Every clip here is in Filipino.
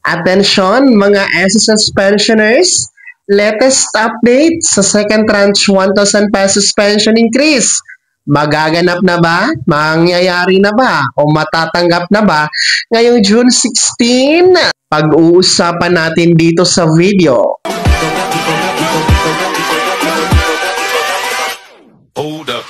Attention mga SSS pensioners, latest update sa second tranche 1,000 pesos pension increase. Magaganap na ba? Mangyayari na ba? O matatanggap na ba ngayong June 16? Pag-uusapan natin dito sa video. Hold up.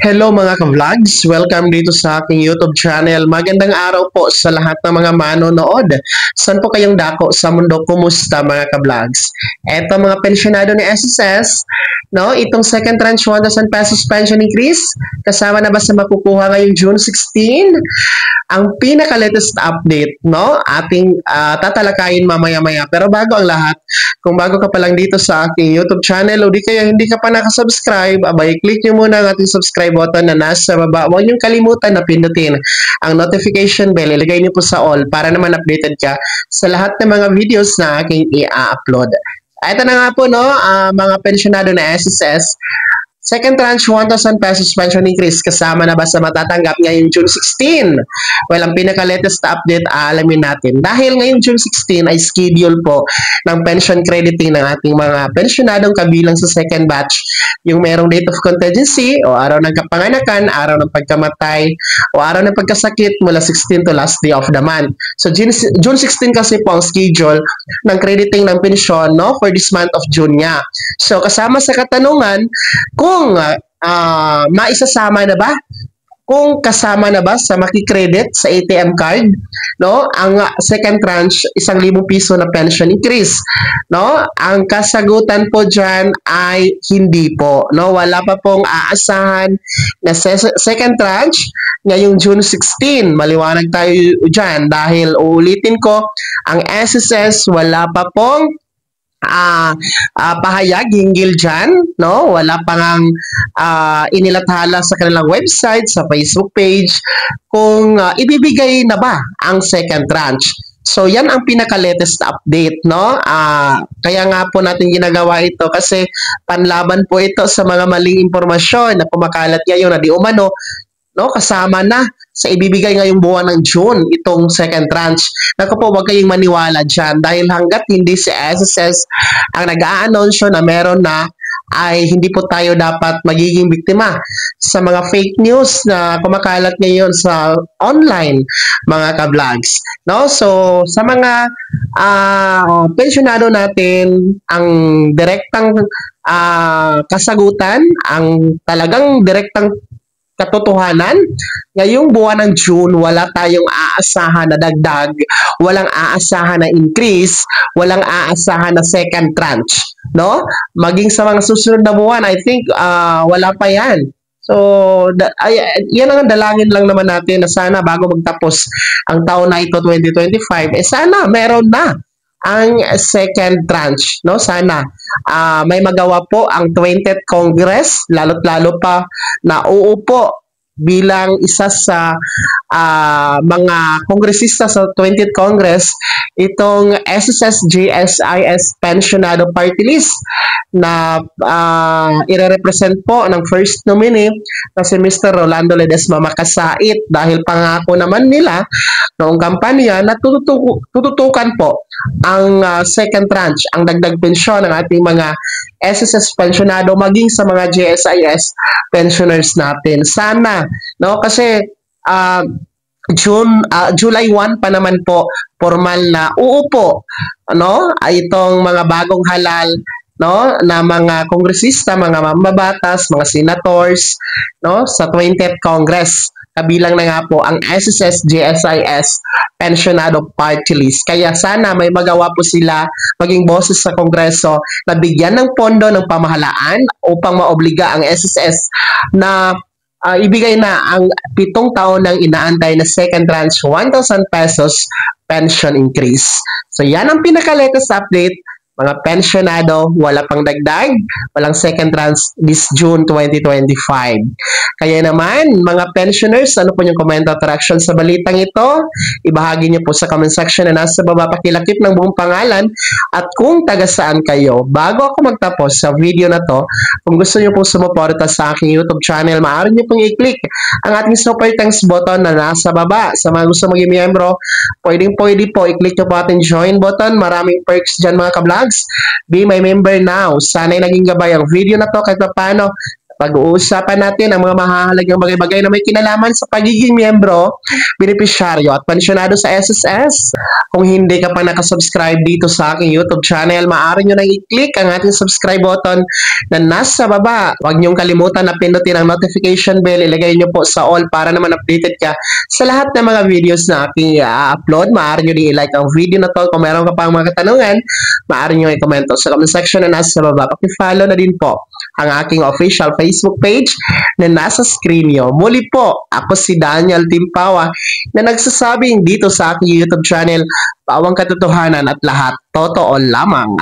Hello mga ka-vlogs! Welcome dito sa aking YouTube channel. Magandang araw po sa lahat ng mga manonood. Saan po kayong dako sa mundo? Kumusta mga ka-vlogs? Eto mga pensyonado ni SSS, no? Itong second tranche 1,000 pesos pension increase, kasama na ba sa makukuha ngayong June 16? Ang pinaka-latest update, no? Ating tatalakayin mamaya-maya. Pero bago ang lahat, kung bago ka pa lang dito sa aking YouTube channel o di kaya hindi ka pa nakasubscribe, abay click nyo muna ang ating subscribe button na nasa baba. Huwag niyong kalimutan na pindutin ang notification bell. Ilagay niyo po sa all para naman updated ka sa lahat ng mga videos na aking i-upload. Ito na nga po, no, mga pensyonado na SSS. Second tranche 1,000 pesos pension increase, kasama na ba sa matatanggap ngayong June 16? Well, ang pinaka-latest update alamin natin. Dahil ngayong June 16 ay schedule po ng pension crediting ng ating mga pensyonadong kabilang sa second batch. Yung merong date of contingency o araw ng kapanganakan, araw ng pagkamatay o araw ng pagkasakit mula 16 to last day of the month. So June 16 kasi po ang schedule ng crediting ng pensyon, no, for this month of June nga. So kasama sa katanungan kung maisasama na ba, kung kasama na ba sa makikredit sa ATM card, no, ang second tranche 1,000 piso na pension increase, no? Ang kasagutan po diyan ay hindi po, no? Wala pa pong aasahan na second tranche ngayong June 16. Maliwanag tayo diyan dahil uulitin ko, ang SSS wala pa pong pahayag hinggil dyan, no? Wala pang inilathala sa kanilang website, sa Facebook page, kung ibibigay na ba ang second tranche. So, yan ang pinaka-latest update, no? Kaya nga po natin ginagawa ito kasi panlaban po ito sa mga maling impormasyon na kumakalat ngayon na di umano, no, kasama na sa ibibigay ngayong buwan ng June itong second tranche. Naku po, huwag kayong maniwala dyan dahil hanggat hindi si SSS ang nag-a-anonsyo na meron na, ay hindi po tayo dapat magiging biktima sa mga fake news na kumakalat ngayon sa online, mga ka-vlogs, no? So sa mga pensyonado natin, ang direktang kasagutan, ang talagang direktang katotohanan, ngayong buwan ng June, wala tayong aasahan na dagdag, walang aasahan na increase, walang aasahan na second tranche, no? Maging sa mga susunod na buwan, I think wala pa yan. So, yan ang dalangin lang naman natin na sana bago magtapos ang taon na ito, 2025, sana meron na ang second tranche, no? Sana may magawa po ang 20th Congress, lalo't-lalo pa na uupo bilang isa sa mga kongresista sa 20th Congress itong SSS-GSIS Pensionado Party List na ire-represent po ng first nominee na si Mr. Rolando Ledesma Makasait, dahil pangako naman nila noong kampanya na tututukan po ang second tranche, ang dagdag pensyon ng ating mga SSS pensionado maging sa mga GSIS pensioners natin. Sana, no, kasi July 1 pa naman po formal na uupo, no, itong mga bagong halal, no, na mga kongresista, mga mambabatas, mga senators, no, sa 20th Congress. Kabilang na nga po ang SSS-GSIS Pensionado Party List. Kaya sana may magawa po sila maging boses sa Kongreso na bigyan ng pondo ng pamahalaan upang maobliga ang SSS na ibigay na ang 7 taon ng inaantay na second tranche 1,000 pesos pension increase. So yan ang pinaka-latest update. Mga pensyonado, wala pang dagdag, walang second trans this June 2025. Kaya naman, mga pensioners, ano po yung comment at reaction sa balitang ito? Ibahagi niyo po sa comment section na nasa baba, pakilakip ng buong pangalan at kung taga saan kayo. Bago ako magtapos sa video na to, kung gusto niyo pong sumuporta sa aking YouTube channel, maaari niyo pong i-click ang ating super thanks button na nasa baba. Sa mga gusto maging miyembro, pwede po i-click niyo po ating join button. Maraming perks dyan mga ka-vlogs. Be my member now. Sana'y naging gabay ang video na to kahit paano pag-uusapan natin ang mga mahahalagang bagay-bagay na may kinalaman sa pagiging miyembro, benepisyaryo at pensyonado sa SSS. Kung hindi ka pa nakasubscribe dito sa aking YouTube channel, maaari nyo na i-click ang ating subscribe button na nasa baba. Huwag nyong kalimutan na pindutin ang notification bell. Ilagay nyo po sa all para naman updated ka sa lahat ng mga videos na aking upload. Maaari nyo din i-like ang video na to. Kung meron ka pang mga katanungan, maaari nyo i-comment sa comment section na nasa baba. Paki-follow na din po ang aking official Facebook page na nasa screen nyo. Muli po, ako si Daniel Timpawa na nagsasabing dito sa aking YouTube channel, bawang katotohanan at lahat totoo lamang.